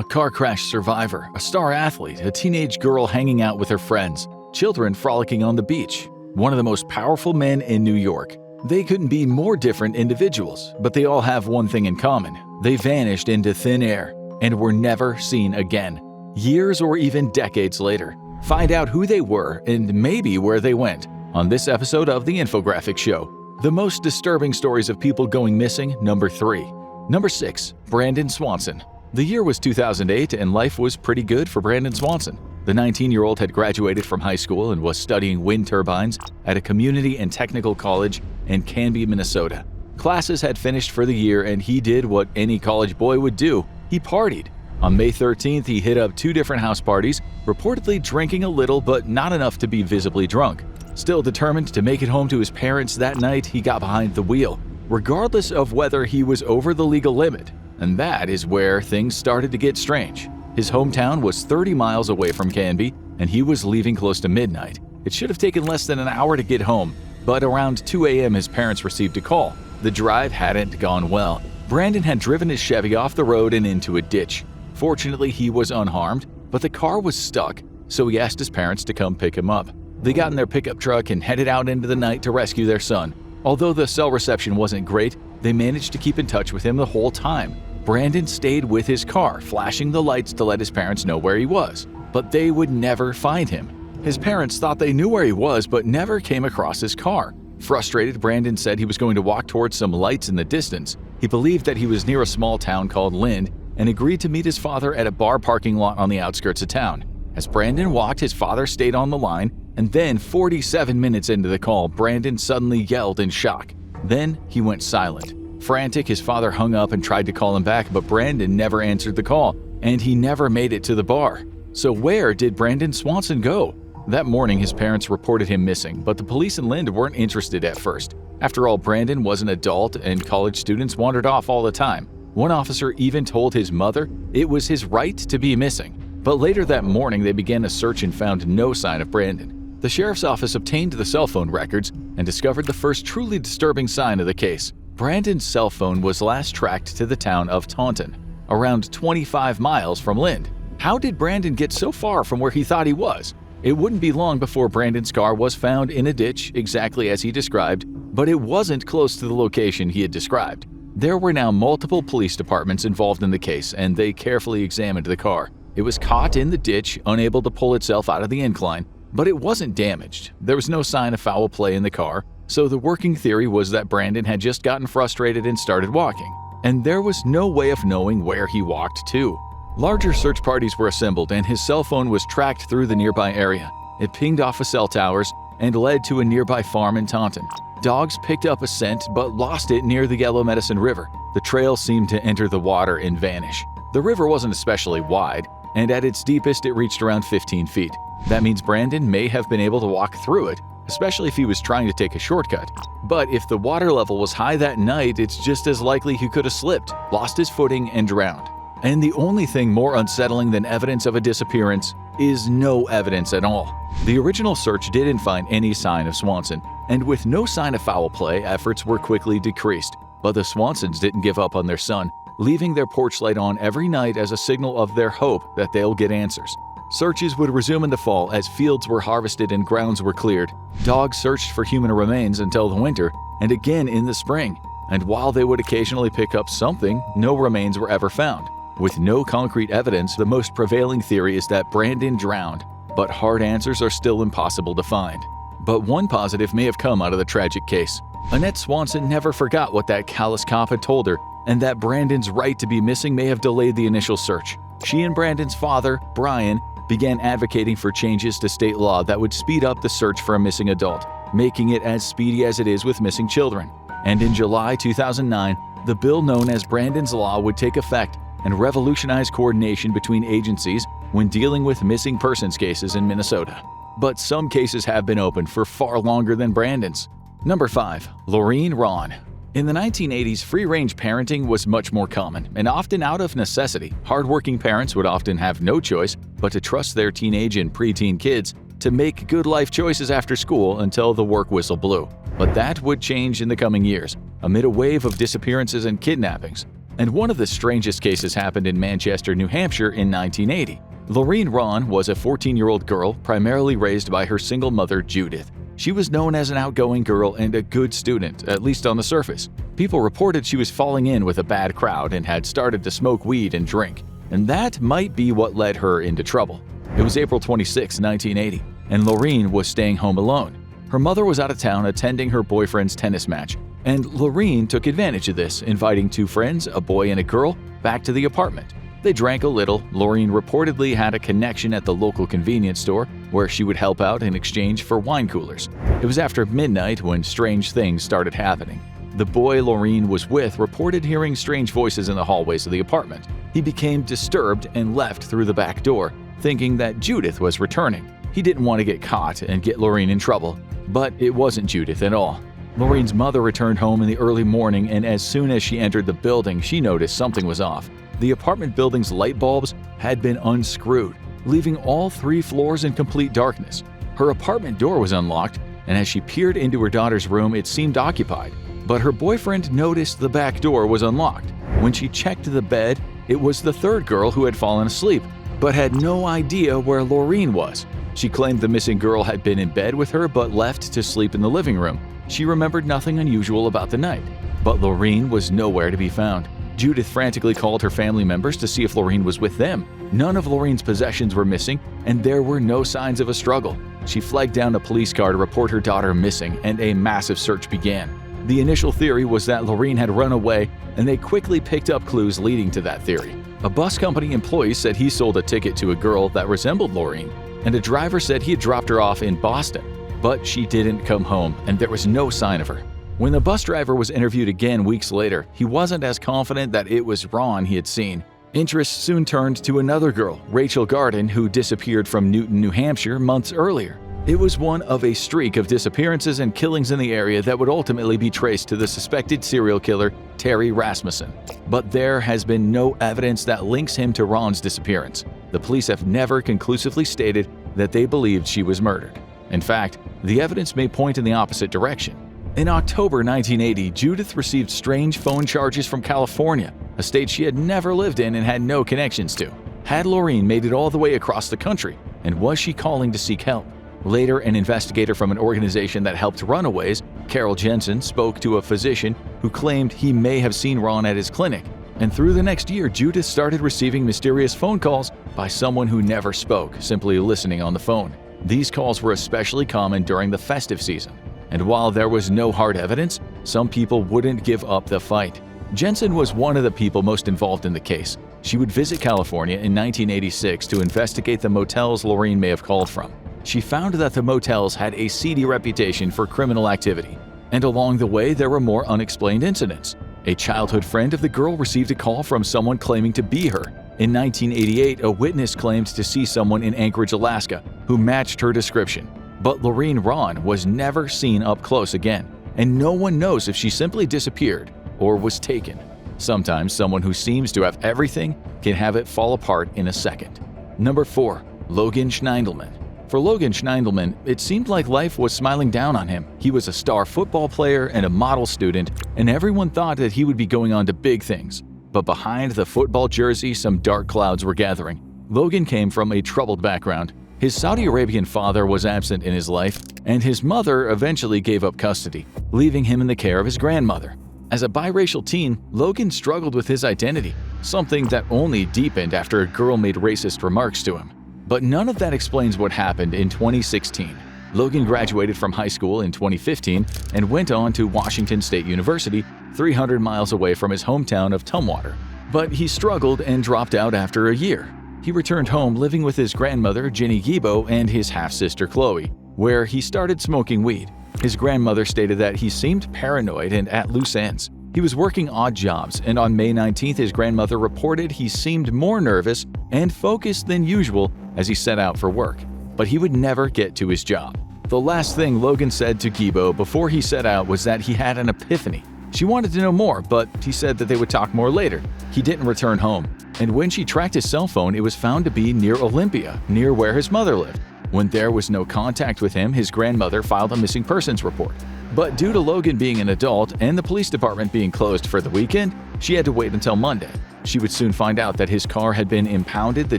A car crash survivor, a star athlete, a teenage girl hanging out with her friends, children frolicking on the beach. One of the most powerful men in New York. They couldn't be more different individuals, but they all have one thing in common. They vanished into thin air and were never seen again. Years or even decades later. Find out who they were and maybe where they went on this episode of The Infographic Show. The most disturbing stories of people going missing, number 3. Number 6. Brandon Swanson. The year was 2008 and life was pretty good for Brandon Swanson. The 19-year-old had graduated from high school and was studying wind turbines at a community and technical college in Canby, Minnesota. Classes had finished for the year and he did what any college boy would do. He partied. On May 13th, he hit up 2 different house parties, reportedly drinking a little but not enough to be visibly drunk. Still determined to make it home to his parents that night, he got behind the wheel, regardless of whether he was over the legal limit. And that is where things started to get strange. His hometown was 30 miles away from Canby, and he was leaving close to midnight. It should have taken less than an hour to get home, but around 2 a.m. his parents received a call. The drive hadn't gone well. Brandon had driven his Chevy off the road and into a ditch. Fortunately, he was unharmed, but the car was stuck, so he asked his parents to come pick him up. They got in their pickup truck and headed out into the night to rescue their son. Although the cell reception wasn't great, they managed to keep in touch with him the whole time. Brandon stayed with his car, flashing the lights to let his parents know where he was, but they would never find him. His parents thought they knew where he was but never came across his car. Frustrated, Brandon said he was going to walk towards some lights in the distance. He believed that he was near a small town called Lind and agreed to meet his father at a bar parking lot on the outskirts of town. As Brandon walked, his father stayed on the line, and then 47 minutes into the call, Brandon suddenly yelled in shock. Then he went silent. Frantic, his father hung up and tried to call him back, but Brandon never answered the call, and he never made it to the bar. So where did Brandon Swanson go? That morning, his parents reported him missing, but the police in Lind weren't interested at first. After all, Brandon was an adult, and college students wandered off all the time. One officer even told his mother it was his right to be missing. But later that morning, they began a search and found no sign of Brandon. The sheriff's office obtained the cell phone records and discovered the first truly disturbing sign of the case. Brandon's cell phone was last tracked to the town of Taunton, around 25 miles from Lind. How did Brandon get so far from where he thought he was? It wouldn't be long before Brandon's car was found in a ditch exactly as he described, but it wasn't close to the location he had described. There were now multiple police departments involved in the case, and they carefully examined the car. It was caught in the ditch, unable to pull itself out of the incline, but it wasn't damaged. There was no sign of foul play in the car, so the working theory was that Brandon had just gotten frustrated and started walking, and there was no way of knowing where he walked to. Larger search parties were assembled, and his cell phone was tracked through the nearby area. It pinged off of cell towers and led to a nearby farm in Taunton. Dogs picked up a scent but lost it near the Yellow Medicine River. The trail seemed to enter the water and vanish. The river wasn't especially wide, and at its deepest it reached around 15 feet. That means Brandon may have been able to walk through it, especially if he was trying to take a shortcut. But if the water level was high that night, it's just as likely he could have slipped, lost his footing, and drowned. And the only thing more unsettling than evidence of a disappearance is no evidence at all. The original search didn't find any sign of Swanson, and with no sign of foul play, efforts were quickly decreased. But the Swansons didn't give up on their son, leaving their porch light on every night as a signal of their hope that they'll get answers. Searches would resume in the fall as fields were harvested and grounds were cleared. Dogs searched for human remains until the winter, and again in the spring. And while they would occasionally pick up something, no remains were ever found. With no concrete evidence, the most prevailing theory is that Brandon drowned, but hard answers are still impossible to find. But one positive may have come out of the tragic case. Annette Swanson never forgot what that callous cop had told her, and that Brandon's right to be missing may have delayed the initial search. She and Brandon's father, Brian, began advocating for changes to state law that would speed up the search for a missing adult, making it as speedy as it is with missing children. And in July 2009, the bill known as Brandon's Law would take effect and revolutionize coordination between agencies when dealing with missing persons cases in Minnesota. But some cases have been open for far longer than Brandon's. Number 5. Lorine Ron. In the 1980s, free-range parenting was much more common, and often out of necessity. Hardworking parents would often have no choice but to trust their teenage and preteen kids to make good life choices after school until the work whistle blew. But that would change in the coming years. Amid a wave of disappearances and kidnappings, And one of the strangest cases happened in Manchester, New Hampshire in 1980. Lorine Ron was a 14-year-old girl primarily raised by her single mother, Judith. She was known as an outgoing girl and a good student, at least on the surface. People reported she was falling in with a bad crowd and had started to smoke weed and drink, and that might be what led her into trouble. It was April 26, 1980, and Lorine was staying home alone. Her mother was out of town attending her boyfriend's tennis match, and Lorine took advantage of this, inviting two friends, a boy and a girl, back to the apartment. They drank a little. Lorine reportedly had a connection at the local convenience store where she would help out in exchange for wine coolers. It was after midnight when strange things started happening. The boy Lorine was with reported hearing strange voices in the hallways of the apartment. He became disturbed and left through the back door, thinking that Judith was returning. He didn't want to get caught and get Lorine in trouble, but it wasn't Judith at all. Lorine's mother returned home in the early morning, and as soon as she entered the building, she noticed something was off. The apartment building's light bulbs had been unscrewed, leaving all 3 floors in complete darkness. Her apartment door was unlocked, and as she peered into her daughter's room, it seemed occupied. But her boyfriend noticed the back door was unlocked. When she checked the bed, it was the third girl who had fallen asleep, but had no idea where Lorine was. She claimed the missing girl had been in bed with her but left to sleep in the living room. She remembered nothing unusual about the night, but Lorine was nowhere to be found. Judith frantically called her family members to see if Lorine was with them. None of Lorine's possessions were missing, and there were no signs of a struggle. She flagged down a police car to report her daughter missing, and a massive search began. The initial theory was that Lorine had run away, and they quickly picked up clues leading to that theory. A bus company employee said he sold a ticket to a girl that resembled Lorine, and a driver said he had dropped her off in Boston. But she didn't come home, and there was no sign of her. When the bus driver was interviewed again weeks later, he wasn't as confident that it was Ron he had seen. Interest soon turned to another girl, Rachel Garden, who disappeared from Newton, New Hampshire months earlier. It was one of a streak of disappearances and killings in the area that would ultimately be traced to the suspected serial killer, Terry Rasmussen. But there has been no evidence that links him to Ron's disappearance. The police have never conclusively stated that they believed she was murdered. In fact, the evidence may point in the opposite direction. In October 1980, Judith received strange phone charges from California, a state she had never lived in and had no connections to. Had Lorine made it all the way across the country, and was she calling to seek help? Later, an investigator from an organization that helped runaways, Carol Jensen, spoke to a physician who claimed he may have seen Ron at his clinic. And through the next year, Judith started receiving mysterious phone calls by someone who never spoke, simply listening on the phone. These calls were especially common during the festive season. And while there was no hard evidence, some people wouldn't give up the fight. Jensen was one of the people most involved in the case. She would visit California in 1986 to investigate the motels Lorine may have called from. She found that the motels had a seedy reputation for criminal activity, and along the way there were more unexplained incidents. A childhood friend of the girl received a call from someone claiming to be her. In 1988, a witness claimed to see someone in Anchorage, Alaska, who matched her description. But Lorine Ron was never seen up close again, and no one knows if she simply disappeared or was taken. Sometimes someone who seems to have everything can have it fall apart in a second. Number 4. Logan Schneindelman. For Logan Schneindelman, it seemed like life was smiling down on him. He was a star football player and a model student, and everyone thought that he would be going on to big things. But behind the football jersey, some dark clouds were gathering. Logan came from a troubled background. His Saudi Arabian father was absent in his life, and his mother eventually gave up custody, leaving him in the care of his grandmother. As a biracial teen, Logan struggled with his identity, something that only deepened after a girl made racist remarks to him. But none of that explains what happened in 2016. Logan graduated from high school in 2015 and went on to Washington State University, 300 miles away from his hometown of Tumwater. But he struggled and dropped out after a year. He returned home living with his grandmother, Ginny Gibo, and his half-sister, Chloe, where he started smoking weed. His grandmother stated that he seemed paranoid and at loose ends. He was working odd jobs, and on May 19th, his grandmother reported he seemed more nervous and focused than usual as he set out for work, but he would never get to his job. The last thing Logan said to Gibo before he set out was that he had an epiphany. She wanted to know more, but he said that they would talk more later. He didn't return home, and when she tracked his cell phone, it was found to be near Olympia, near where his mother lived. When there was no contact with him, his grandmother filed a missing persons report. But due to Logan being an adult and the police department being closed for the weekend, She had to wait until Monday. She would soon find out that his car had been impounded the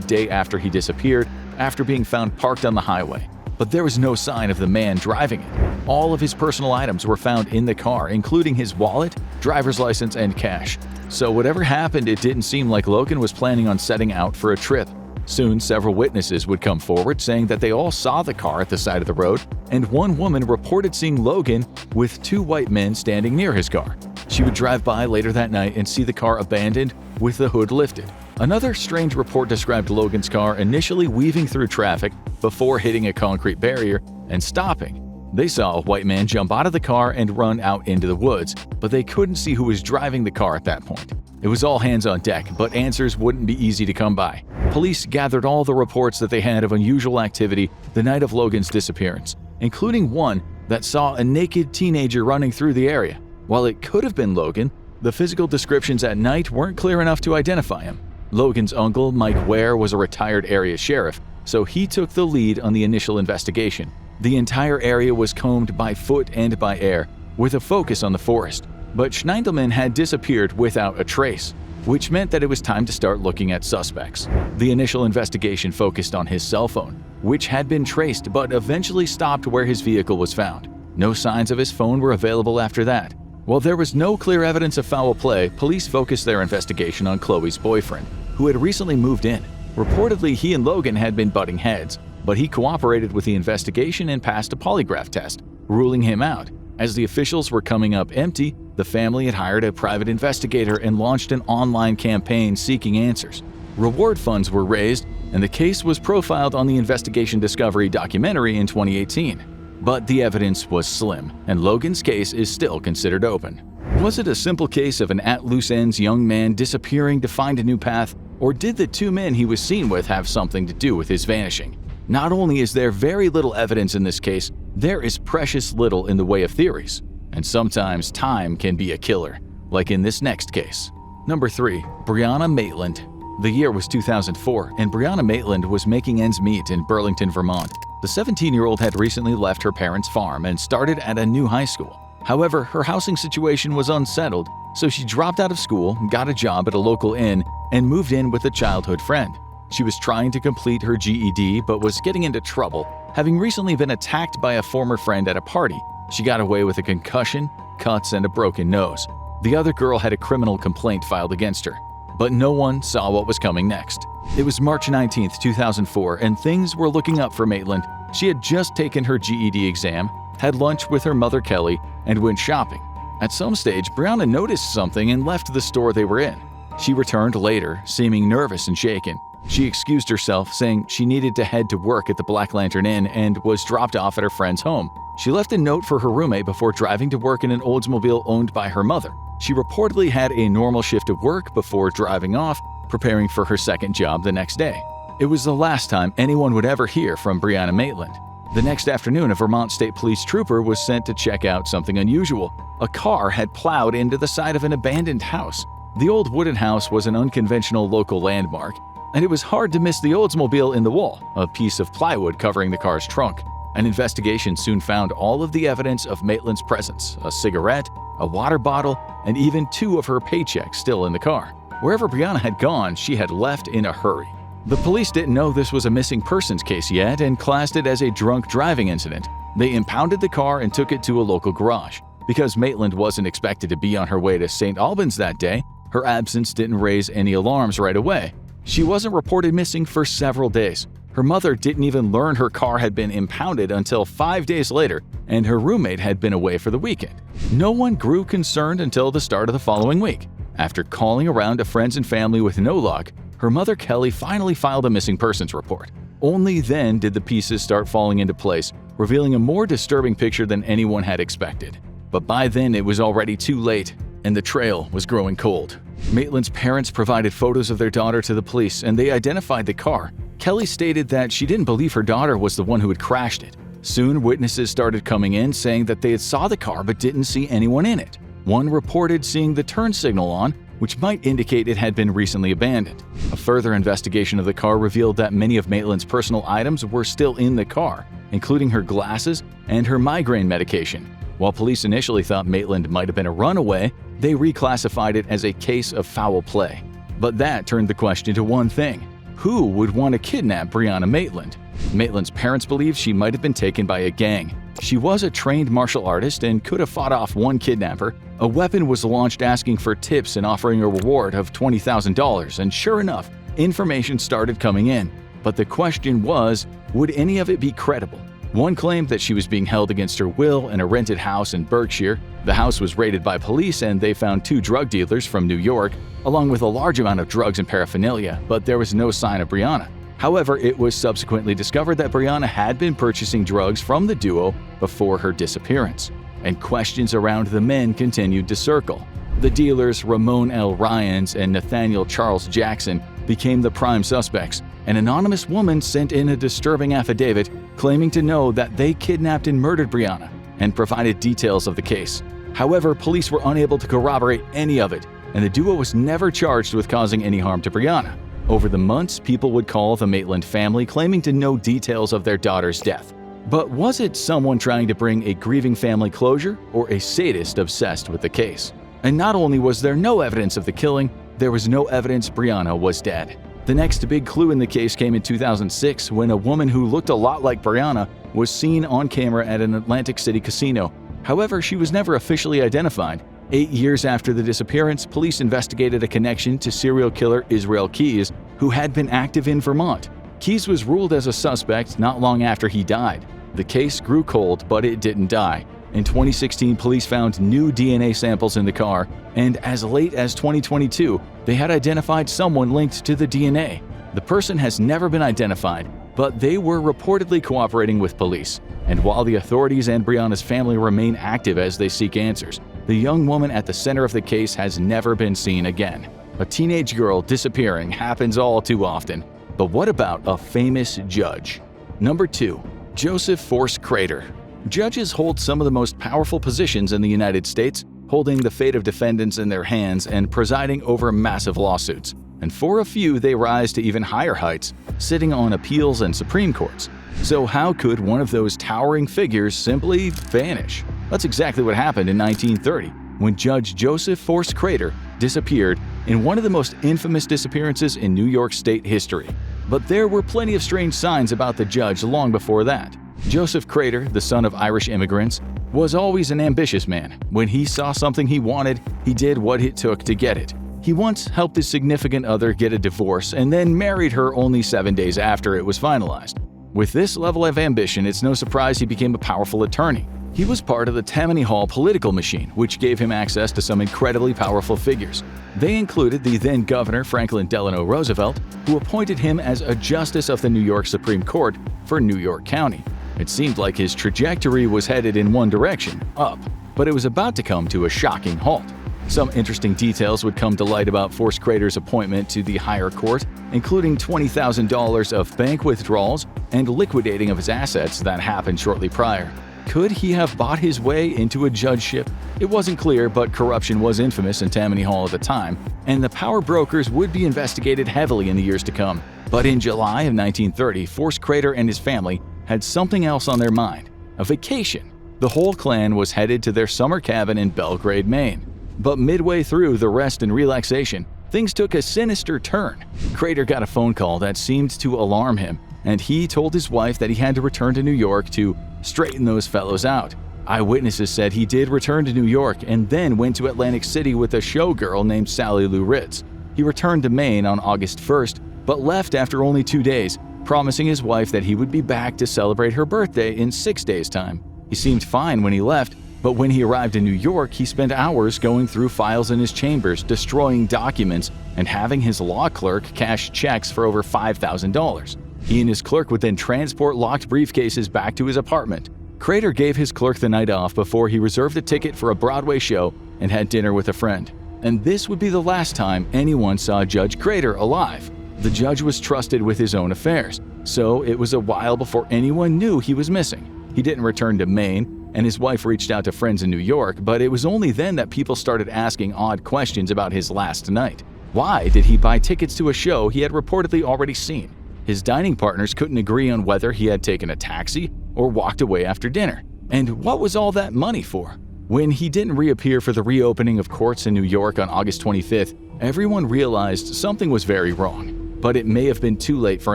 day after he disappeared, after being found parked on the highway. But there was no sign of the man driving it. All of his personal items were found in the car, including his wallet, driver's license, and cash. So whatever happened, it didn't seem like Logan was planning on setting out for a trip. Soon, several witnesses would come forward saying that they all saw the car at the side of the road, and one woman reported seeing Logan with two white men standing near his car. She would drive by later that night and see the car abandoned with the hood lifted. Another strange report described Logan's car initially weaving through traffic before hitting a concrete barrier and stopping. They saw a white man jump out of the car and run out into the woods, but they couldn't see who was driving the car at that point. It was all hands on deck, but answers wouldn't be easy to come by. Police gathered all the reports that they had of unusual activity the night of Logan's disappearance, including one that saw a naked teenager running through the area. While it could have been Logan, the physical descriptions at night weren't clear enough to identify him. Logan's uncle, Mike Ware, was a retired area sheriff, so he took the lead on the initial investigation. The entire area was combed by foot and by air, with a focus on the forest. But Schneindelman had disappeared without a trace, which meant that it was time to start looking at suspects. The initial investigation focused on his cell phone, which had been traced but eventually stopped where his vehicle was found. No signs of his phone were available after that. While there was no clear evidence of foul play, police focused their investigation on Chloe's boyfriend, who had recently moved in. Reportedly, he and Logan had been butting heads, but he cooperated with the investigation and passed a polygraph test, ruling him out. As the officials were coming up empty, the family had hired a private investigator and launched an online campaign seeking answers. Reward funds were raised, and the case was profiled on the Investigation Discovery documentary in 2018. But the evidence was slim, and Logan's case is still considered open. Was it a simple case of an at-loose-ends young man disappearing to find a new path, or did the two men he was seen with have something to do with his vanishing? Not only is there very little evidence in this case, there is precious little in the way of theories. And sometimes time can be a killer, like in this next case. Number 3. Brianna Maitelland. The year was 2004, and Brianna Maitelland was making ends meet in Burlington, Vermont. The 17-year-old had recently left her parents' farm and started at a new high school. However, her housing situation was unsettled, so she dropped out of school, got a job at a local inn, and moved in with a childhood friend. She was trying to complete her GED but was getting into trouble, having recently been attacked by a former friend at a party. She got away with a concussion, cuts, and a broken nose. The other girl had a criminal complaint filed against her, but no one saw what was coming next. It was March 19, 2004, and things were looking up for Maitelland. She had just taken her GED exam, had lunch with her mother Kelly, and went shopping. At some stage, Brianna noticed something and left the store they were in. She returned later, seeming nervous and shaken. She excused herself, saying she needed to head to work at the Black Lantern Inn and was dropped off at her friend's home. She left a note for her roommate before driving to work in an Oldsmobile owned by her mother. She reportedly had a normal shift of work before driving off, preparing for her second job the next day. It was the last time anyone would ever hear from Brianna Maitelland. The next afternoon, a Vermont State Police trooper was sent to check out something unusual. A car had plowed into the side of an abandoned house. The old wooden house was an unconventional local landmark, and it was hard to miss the Oldsmobile in the wall, a piece of plywood covering the car's trunk. An investigation soon found all of the evidence of Maitland's presence: a cigarette, a water bottle, and even 2 of her paychecks still in the car. Wherever Brianna had gone, she had left in a hurry. The police didn't know this was a missing persons case yet and classed it as a drunk driving incident. They impounded the car and took it to a local garage. Because Maitelland wasn't expected to be on her way to St. Albans that day, her absence didn't raise any alarms right away. She wasn't reported missing for several days. Her mother didn't even learn her car had been impounded until 5 days later, and her roommate had been away for the weekend. No one grew concerned until the start of the following week. After calling around to friends and family with no luck, her mother Kelly finally filed a missing persons report. Only then did the pieces start falling into place, revealing a more disturbing picture than anyone had expected. But by then it was already too late, and the trail was growing cold. Maitland's parents provided photos of their daughter to the police, and they identified the car. Kelly stated that she didn't believe her daughter was the one who had crashed it. Soon, witnesses started coming in saying that they had saw the car but didn't see anyone in it. One reported seeing the turn signal on, which might indicate it had been recently abandoned. A further investigation of the car revealed that many of Maitland's personal items were still in the car, including her glasses and her migraine medication. While police initially thought Maitland might have been a runaway, they reclassified it as a case of foul play. But that turned the question to one thing: who would want to kidnap Brianna Maitelland? Maitland's parents believe she might have been taken by a gang. She was a trained martial artist and could have fought off one kidnapper. A weapon was launched asking for tips and offering a reward of $20,000, and sure enough, information started coming in. But the question was, would any of it be credible? One claimed that she was being held against her will in a rented house in Berkshire. The house was raided by police and they found 2 drug dealers from New York, along with a large amount of drugs and paraphernalia, but there was no sign of Brianna. However, it was subsequently discovered that Brianna had been purchasing drugs from the duo before her disappearance, and questions around the men continued to circle. The dealers Ramon L. Ryans and Nathaniel Charles Jackson became the prime suspects. An anonymous woman sent in a disturbing affidavit claiming to know that they kidnapped and murdered Brianna and provided details of the case. However, police were unable to corroborate any of it, and the duo was never charged with causing any harm to Brianna. Over the months, people would call the Maitland family claiming to know details of their daughter's death. But was it someone trying to bring a grieving family closure, or a sadist obsessed with the case? And not only was there no evidence of the killing, there was no evidence Brianna was dead. The next big clue in the case came in 2006 when a woman who looked a lot like Brianna was seen on camera at an Atlantic City casino. However, she was never officially identified. 8 years after the disappearance, police investigated a connection to serial killer Israel Keyes, who had been active in Vermont. Keyes was ruled as a suspect not long after he died. The case grew cold, but it didn't die. In 2016, police found new DNA samples in the car, and as late as 2022, they had identified someone linked to the DNA. The person has never been identified, but they were reportedly cooperating with police. And while the authorities and Brianna's family remain active as they seek answers, the young woman at the center of the case has never been seen again. A teenage girl disappearing happens all too often. But what about a famous judge? Number 2. Joseph Force Crater. Judges hold some of the most powerful positions in the United States, holding the fate of defendants in their hands and presiding over massive lawsuits. And for a few, they rise to even higher heights, sitting on appeals and Supreme Courts. So how could one of those towering figures simply vanish? That's exactly what happened in 1930, when Judge Joseph Force Crater disappeared in one of the most infamous disappearances in New York State history. But there were plenty of strange signs about the judge long before that. Joseph Crater, the son of Irish immigrants, was always an ambitious man. When he saw something he wanted, he did what it took to get it. He once helped his significant other get a divorce and then married her only 7 days after it was finalized. With this level of ambition, it's no surprise he became a powerful attorney. He was part of the Tammany Hall political machine, which gave him access to some incredibly powerful figures. They included the then Governor Franklin Delano Roosevelt, who appointed him as a justice of the New York Supreme Court for New York County. It seemed like his trajectory was headed in one direction, up, but it was about to come to a shocking halt. Some interesting details would come to light about Force Crater's appointment to the higher court, including $20,000 of bank withdrawals and liquidating of his assets that happened shortly prior. Could he have bought his way into a judgeship? It wasn't clear, but corruption was infamous in Tammany Hall at the time, and the power brokers would be investigated heavily in the years to come. But in July of 1930, Force Crater and his family had something else on their mind: a vacation. The whole clan was headed to their summer cabin in Belgrade, Maine. But midway through the rest and relaxation, things took a sinister turn. Crater got a phone call that seemed to alarm him, and he told his wife that he had to return to New York to straighten those fellows out. Eyewitnesses said he did return to New York and then went to Atlantic City with a showgirl named Sally Lou Ritz. He returned to Maine on August 1st, but left after only 2 days, promising his wife that he would be back to celebrate her birthday in 6 days' time. He seemed fine when he left, but when he arrived in New York, he spent hours going through files in his chambers, destroying documents, and having his law clerk cash checks for over $5,000. He and his clerk would then transport locked briefcases back to his apartment. Crater gave his clerk the night off before he reserved a ticket for a Broadway show and had dinner with a friend. And this would be the last time anyone saw Judge Crater alive. The judge was trusted with his own affairs, so it was a while before anyone knew he was missing. He didn't return to Maine, and his wife reached out to friends in New York, but it was only then that people started asking odd questions about his last night. Why did he buy tickets to a show he had reportedly already seen? His dining partners couldn't agree on whether he had taken a taxi or walked away after dinner. And what was all that money for? When he didn't reappear for the reopening of courts in New York on August 25th, everyone realized something was very wrong. But it may have been too late for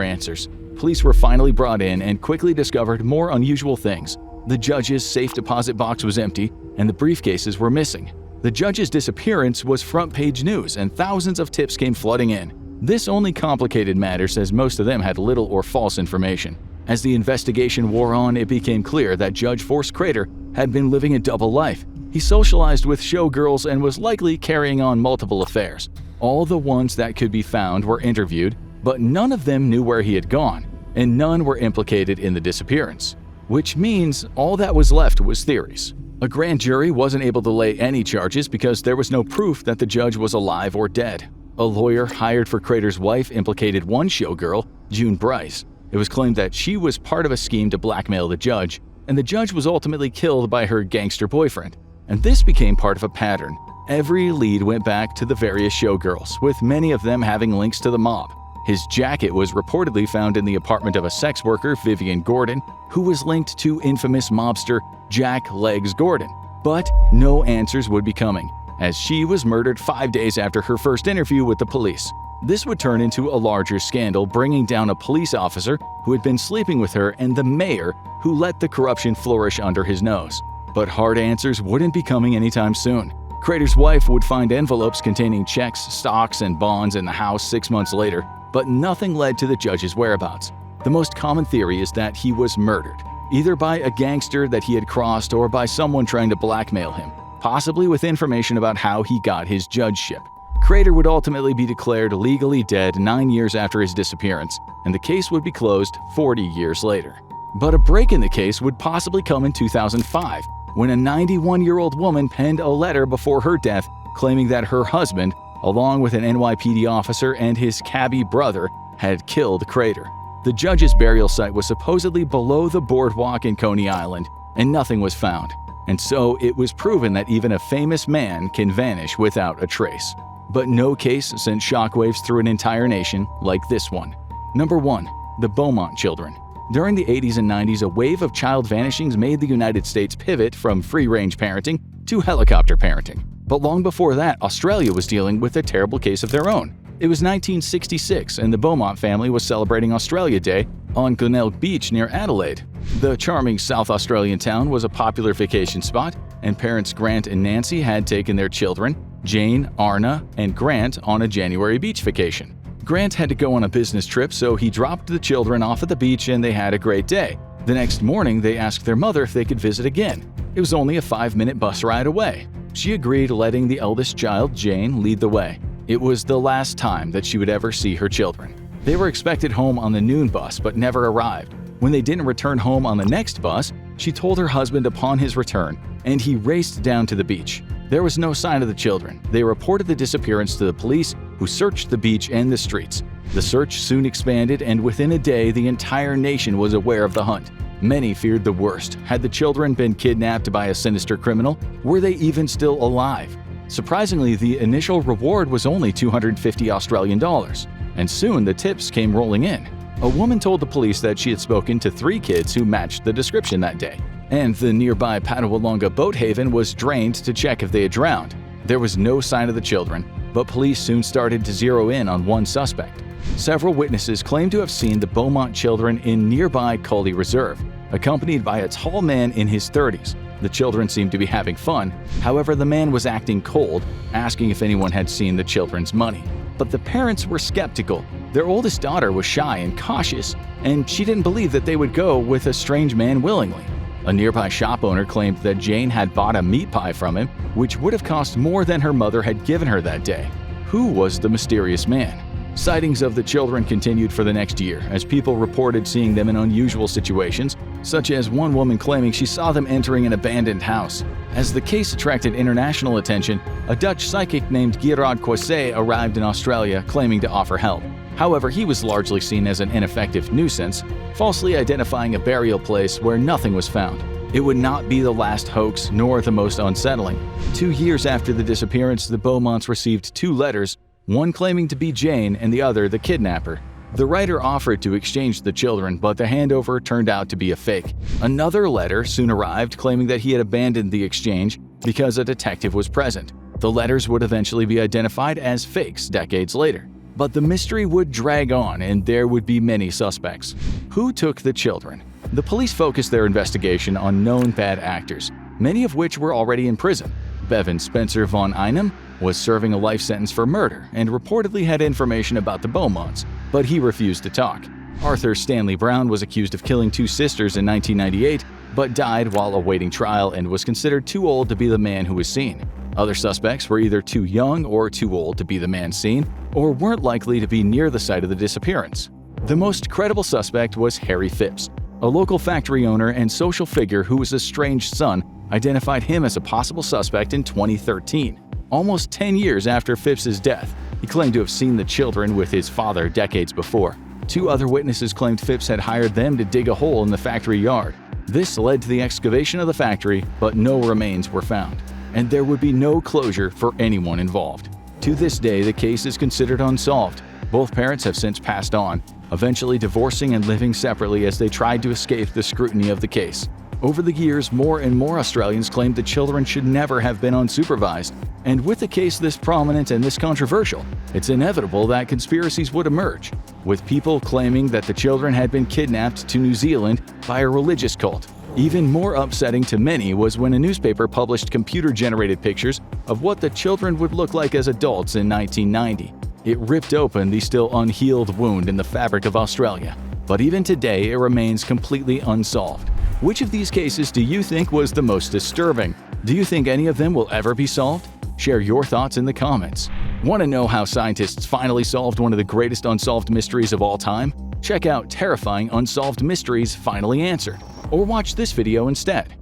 answers. Police were finally brought in and quickly discovered more unusual things. The judge's safe deposit box was empty, and the briefcases were missing. The judge's disappearance was front-page news, and thousands of tips came flooding in. This only complicated matters as most of them had little or false information. As the investigation wore on, it became clear that Judge Forrest Crater had been living a double life. He socialized with showgirls and was likely carrying on multiple affairs. All the ones that could be found were interviewed, but none of them knew where he had gone, and none were implicated in the disappearance. Which means all that was left was theories. A grand jury wasn't able to lay any charges because there was no proof that the judge was alive or dead. A lawyer hired for Crater's wife implicated one showgirl, June Bryce. It was claimed that she was part of a scheme to blackmail the judge, and the judge was ultimately killed by her gangster boyfriend. And this became part of a pattern. Every lead went back to the various showgirls, with many of them having links to the mob. His jacket was reportedly found in the apartment of a sex worker, Vivian Gordon, who was linked to infamous mobster Jack Legs Gordon. But no answers would be coming, as she was murdered 5 days after her first interview with the police. This would turn into a larger scandal, bringing down a police officer who had been sleeping with her and the mayor who let the corruption flourish under his nose. But hard answers wouldn't be coming anytime soon. Crater's wife would find envelopes containing checks, stocks, and bonds in the house 6 months later, but nothing led to the judge's whereabouts. The most common theory is that he was murdered, either by a gangster that he had crossed or by someone trying to blackmail him, possibly with information about how he got his judgeship. Crater would ultimately be declared legally dead 9 years after his disappearance, and the case would be closed 40 years later. But a break in the case would possibly come in 2005, when a 91-year-old woman penned a letter before her death claiming that her husband, along with an NYPD officer and his cabbie brother, had killed Crater. The judge's burial site was supposedly below the boardwalk in Coney Island, and nothing was found. And so it was proven that even a famous man can vanish without a trace. But no case sent shockwaves through an entire nation like this one. Number 1. The Bowmont Children. During the 80s and 90s, a wave of child vanishings made the United States pivot from free-range parenting to helicopter parenting. But long before that, Australia was dealing with a terrible case of their own. It was 1966, and the Bowmont family was celebrating Australia Day on Glenelg Beach near Adelaide. The charming South Australian town was a popular vacation spot, and parents Grant and Nancy had taken their children, Jane, Arna, and Grant, on a January beach vacation. Grant had to go on a business trip, so he dropped the children off at the beach and they had a great day. The next morning, they asked their mother if they could visit again. It was only a 5-minute bus ride away. She agreed, letting the eldest child, Jane, lead the way. It was the last time that she would ever see her children. They were expected home on the noon bus but never arrived. When they didn't return home on the next bus, she told her husband upon his return, and he raced down to the beach. There was no sign of the children. They reported the disappearance to the police, who searched the beach and the streets. The search soon expanded, and within a day, the entire nation was aware of the hunt. Many feared the worst. Had the children been kidnapped by a sinister criminal? Were they even still alive? Surprisingly, the initial reward was only $250 Australian dollars, and soon the tips came rolling in. A woman told the police that she had spoken to 3 kids who matched the description that day, and the nearby Padawalonga boat haven was drained to check if they had drowned. There was no sign of the children, but police soon started to zero in on one suspect. Several witnesses claimed to have seen the Bowmont children in nearby Cully Reserve, accompanied by a tall man in his 30s. The children seemed to be having fun. However, the man was acting cold, asking if anyone had seen the children's money. But the parents were skeptical. Their oldest daughter was shy and cautious, and she didn't believe that they would go with a strange man willingly. A nearby shop owner claimed that Jane had bought a meat pie from him, which would have cost more than her mother had given her that day. Who was the mysterious man? Sightings of the children continued for the next year, as people reported seeing them in unusual situations, such as one woman claiming she saw them entering an abandoned house. As the case attracted international attention, a Dutch psychic named Gerard Coisset arrived in Australia claiming to offer help. However, he was largely seen as an ineffective nuisance, falsely identifying a burial place where nothing was found. It would not be the last hoax, nor the most unsettling. 2 years after the disappearance, the Bowmonts received 2 letters, one claiming to be Jane and the other the kidnapper. The writer offered to exchange the children, but the handover turned out to be a fake. Another letter soon arrived claiming that he had abandoned the exchange because a detective was present. The letters would eventually be identified as fakes decades later. But the mystery would drag on and there would be many suspects. Who took the children? The police focused their investigation on known bad actors, many of which were already in prison. Bevan Spencer von Einem was serving a life sentence for murder and reportedly had information about the Bowmonts, but he refused to talk. Arthur Stanley Brown was accused of killing two sisters in 1998, but died while awaiting trial and was considered too old to be the man who was seen. Other suspects were either too young or too old to be the man seen, or weren't likely to be near the site of the disappearance. The most credible suspect was Harry Phipps, a local factory owner and social figure whose estranged son identified him as a possible suspect in 2013. Almost 10 years after Phipps's death, he claimed to have seen the children with his father decades before. Two other witnesses claimed Phipps had hired them to dig a hole in the factory yard. This led to the excavation of the factory, but no remains were found, and there would be no closure for anyone involved. To this day, the case is considered unsolved. Both parents have since passed on, eventually divorcing and living separately as they tried to escape the scrutiny of the case. Over the years, more and more Australians claimed the children should never have been unsupervised, and with a case this prominent and this controversial, it's inevitable that conspiracies would emerge, with people claiming that the children had been kidnapped to New Zealand by a religious cult. Even more upsetting to many was when a newspaper published computer-generated pictures of what the children would look like as adults in 1990. It ripped open the still unhealed wound in the fabric of Australia, but even today it remains completely unsolved. Which of these cases do you think was the most disturbing? Do you think any of them will ever be solved? Share your thoughts in the comments. Want to know how scientists finally solved one of the greatest unsolved mysteries of all time? Check out Terrifying Unsolved Mysteries Finally Answered, or watch this video instead.